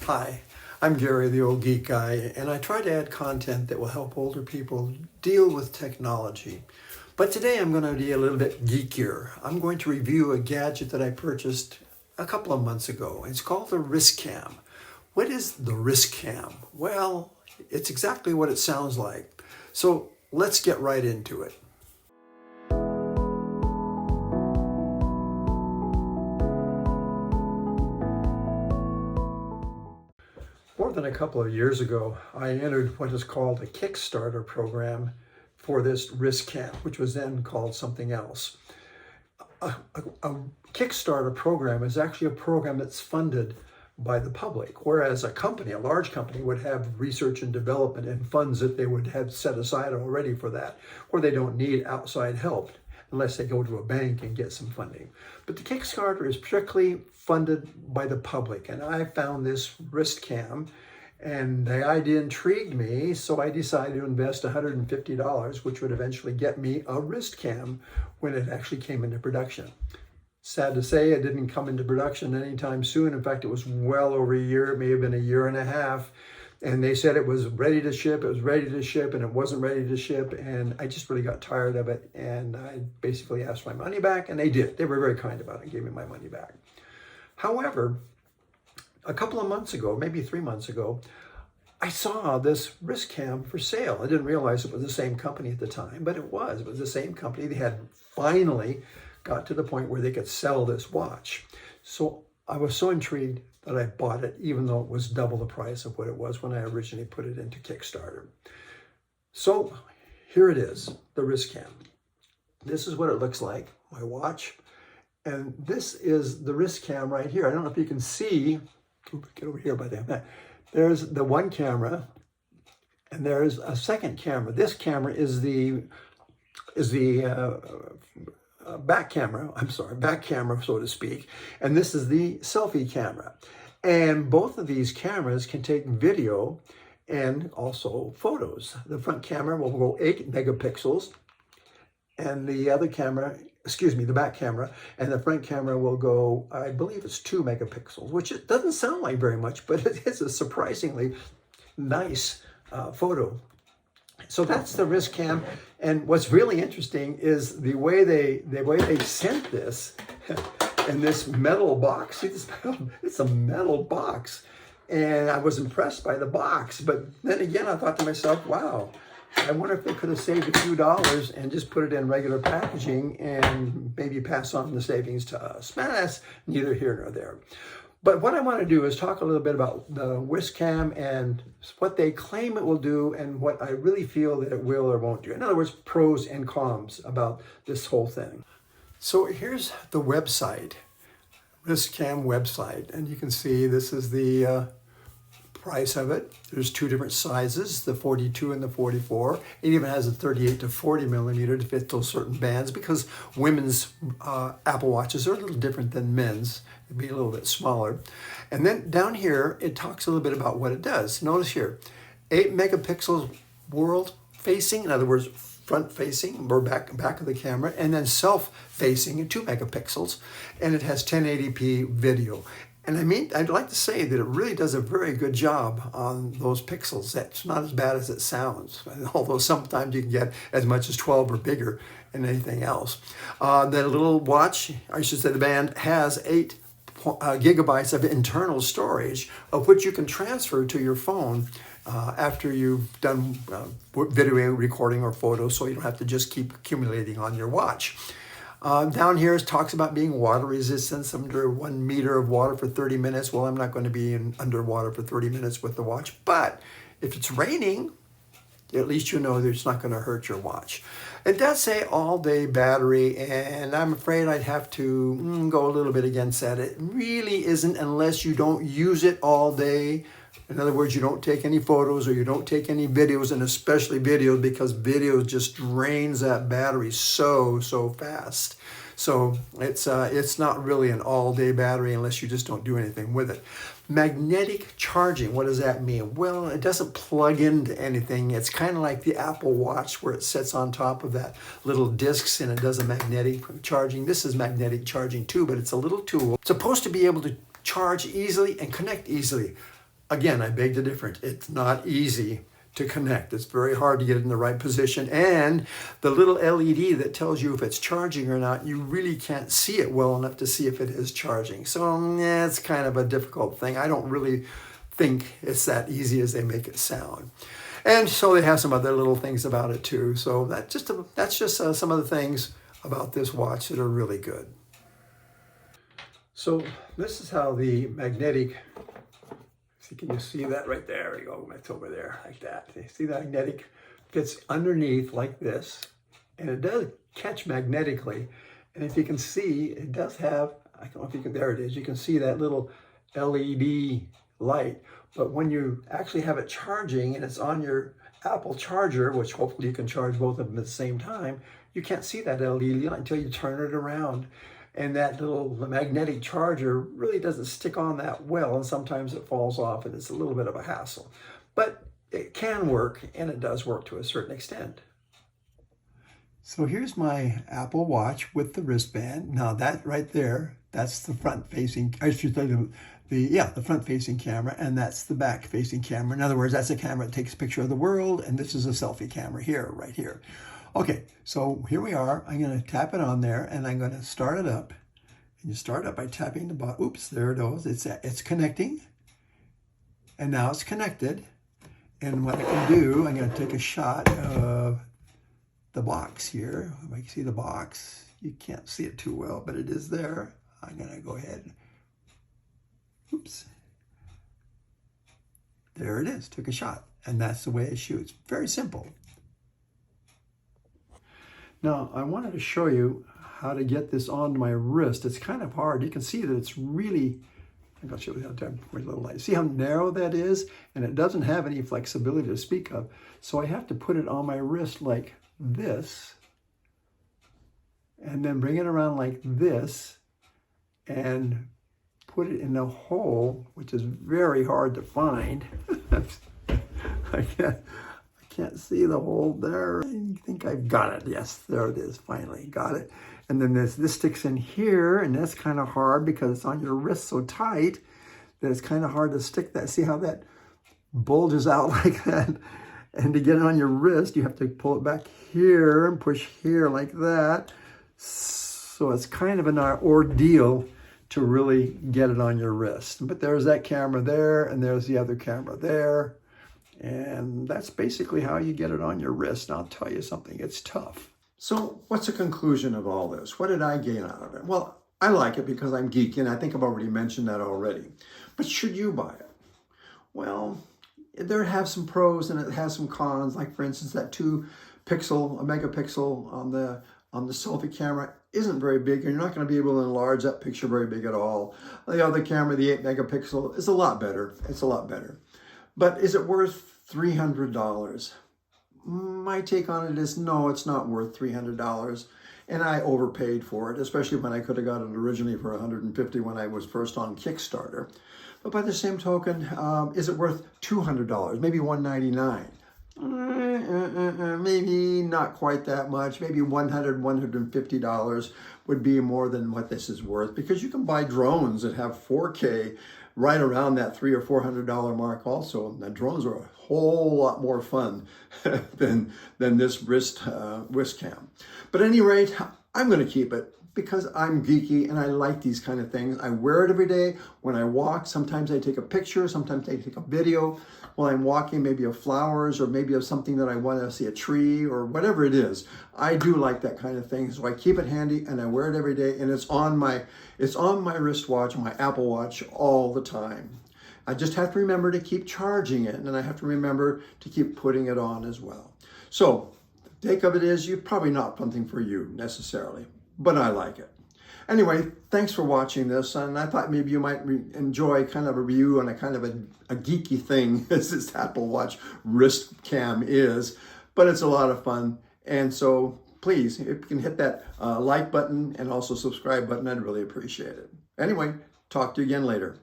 Hi, I'm Gary, the old geek guy, and I try to add content that will help older people deal with technology. But today I'm going to be a little bit geekier. I'm going to review a gadget that I purchased a couple of months ago. It's called the Wristcam. What is the Wristcam? Well, it's exactly what it sounds like. So let's get right into it. More than a couple of years ago, I entered what is called a Kickstarter program for this Wristcam, which was then called something else. A Kickstarter program is actually a program that's funded by the public, whereas a company, a large company, would have research and development and funds that they would have set aside already for that, where they don't need outside help unless they go to a bank and get some funding. But the Kickstarter is strictly funded by the public, and I found this Wristcam, and the idea intrigued me, so I decided to invest $150, which would eventually get me a Wristcam when it actually came into production. Sad to say, it didn't come into production anytime soon. In fact, it was well over a year. It may have been a year and a half. And they said it was ready to ship, and it wasn't ready to ship. And I just really got tired of it. And I basically asked my money back, and they did. They were very kind about it and gave me my money back. However, a couple of months ago, maybe 3 months ago, I saw this Wristcam for sale. I didn't realize it was the same company at the time, but it was. It was the same company. They had finally got to the point where they could sell this watch. So I was so intrigued that I bought it, even though it was double the price of what it was when I originally put it into Kickstarter. So here it is, the Wristcam. This is what it looks like, my watch. And this is the Wristcam right here. I don't know if you can see, get over here by them. There's the one camera, and there's a second camera. This camera is the back camera, so to speak. And this is the selfie camera. And both of these cameras can take video and also photos. The front camera will go 8 megapixels, and the other camera, the back camera, and the front camera will go, I believe it's 2 megapixels, which it doesn't sound like very much, but it is a surprisingly nice photo. So that's the Wristcam, and what's really interesting is the way they sent this in this metal box. See this metal? It's a metal box, and I was impressed by the box. But then again, I thought to myself, wow, I wonder if they could have saved a few dollars and just put it in regular packaging and maybe pass on the savings to us. Man, that's neither here nor there. But what I want to do is talk a little bit about the Wristcam and what they claim it will do and what I really feel that it will or won't do. In other words, pros and cons about this whole thing. So here's the website, Wristcam website. And you can see this is the price of it. There's 2 different sizes, the 42 and the 44. It even has a 38 to 40 millimeter to fit those certain bands, because women's Apple Watches are a little different than men's. It'd be a little bit smaller. And then down here, it talks a little bit about what it does. Notice here, 8 megapixels world facing, in other words, front facing or back of the camera, and then self facing at 2 megapixels. And it has 1080p video. And I mean, I'd like to say that it really does a very good job on those pixels. That's not as bad as it sounds, although sometimes you can get as much as 12 or bigger than anything else. The little watch, I should say the band, has 8 gigabytes of internal storage, of which you can transfer to your phone after you've done video recording or photos, so you don't have to just keep accumulating on your watch. Down here it talks about being water resistant, under 1 meter of water for 30 minutes. Well, I'm not going to be underwater for 30 minutes with the watch, but if it's raining, at least you know that it's not going to hurt your watch. It does say all-day battery, and I'm afraid I'd have to go a little bit against that. It really isn't unless you don't use it all day. In other words, you don't take any photos or you don't take any videos, and especially videos, because video just drains that battery so fast. So it's not really an all-day battery unless you just don't do anything with it. Magnetic charging, what does that mean? Well, it doesn't plug into anything. It's kind of like the Apple Watch where it sits on top of that little discs and it does a magnetic charging. This is magnetic charging too, but it's a little tool. It's supposed to be able to charge easily and connect easily. Again, I beg to differ. It's not easy to connect. It's very hard to get it in the right position. And the little LED that tells you if it's charging or not, you really can't see it well enough to see if it is charging. So it's kind of a difficult thing. I don't really think it's that easy as they make it sound. And so they have some other little things about it too. So that's just some of the things about this watch that are really good. So this is how the magnetic, can you see that right there? There you go, it's over there like that. You see that magnetic fits underneath like this, and it does catch magnetically. And if you can see, it does have, I don't know if you can, there it is. You can see that little LED light. But when you actually have it charging and it's on your Apple charger, which hopefully you can charge both of them at the same time, you can't see that LED light until you turn it around. And that little magnetic charger really doesn't stick on that well, and sometimes it falls off and it's a little bit of a hassle. But it can work, and it does work to a certain extent. So here's my Apple Watch with the wristband. Now that right there, that's the front-facing, I should say the front-facing camera, and that's the back-facing camera. In other words, that's a camera that takes a picture of the world, and this is a selfie camera here, right here. Okay, so here we are. I'm going to tap it on there, and I'm going to start it up. And you start up by tapping the button. Oops, there it goes. It's connecting, and now it's connected. And what I can do, I'm going to take a shot of the box here. If I can see the box, you can't see it too well, but it is there. I'm going to go ahead. Oops. There it is. Took a shot, and that's the way it shoots. Very simple. Now, I wanted to show you how to get this onto my wrist. It's kind of hard. You can see that it's really, I think I'll show you how to point a little light. See how narrow that is? And it doesn't have any flexibility to speak of. So I have to put it on my wrist like this, and then bring it around like this, and put it in the hole, which is very hard to find. I can't see the hole there. I think I've got it. Yes, there it is. Finally got it. And then this sticks in here, and that's kind of hard because it's on your wrist so tight that it's kind of hard to stick that. See how that bulges out like that? And to get it on your wrist, you have to pull it back here and push here like that. So it's kind of an ordeal to really get it on your wrist. But there's that camera there, and there's the other camera there. And that's basically how you get it on your wrist. And I'll tell you something, it's tough. So what's the conclusion of all this? What did I gain out of it? Well, I like it because I'm geeky, and I think I've already mentioned that already. But should you buy it? Well, there have some pros and it has some cons. Like for instance, that 2 megapixel on the selfie camera isn't very big, and you're not going to be able to enlarge that picture very big at all. The other camera, the 8 megapixel, is a lot better. It's a lot better. But is it worth $300? My take on it is no, it's not worth $300. And I overpaid for it, especially when I could have got it originally for $150 when I was first on Kickstarter. But by the same token, is it worth $200? Maybe $199? Maybe not quite that much. Maybe $100, $150 would be more than what this is worth, because you can buy drones that have 4K right around that $300 or $400 mark also. And the drones are a whole lot more fun than this wrist cam. But at any rate, I'm going to keep it because I'm geeky and I like these kind of things. I wear it every day. When I walk, sometimes I take a picture, sometimes I take a video while I'm walking, maybe of flowers or maybe of something that I want to see, a tree or whatever it is. I do like that kind of thing. So I keep it handy and I wear it every day, and it's on my wristwatch, my Apple Watch, all the time. I just have to remember to keep charging it, and I have to remember to keep putting it on as well. So the take of it is, you're probably not something for you necessarily, but I like it. Anyway, thanks for watching this, and I thought maybe you might enjoy kind of a review on a kind of a geeky thing as this Apple Watch wrist cam is, but it's a lot of fun. And so please, if you can hit that like button and also subscribe button, I'd really appreciate it. Anyway, talk to you again later.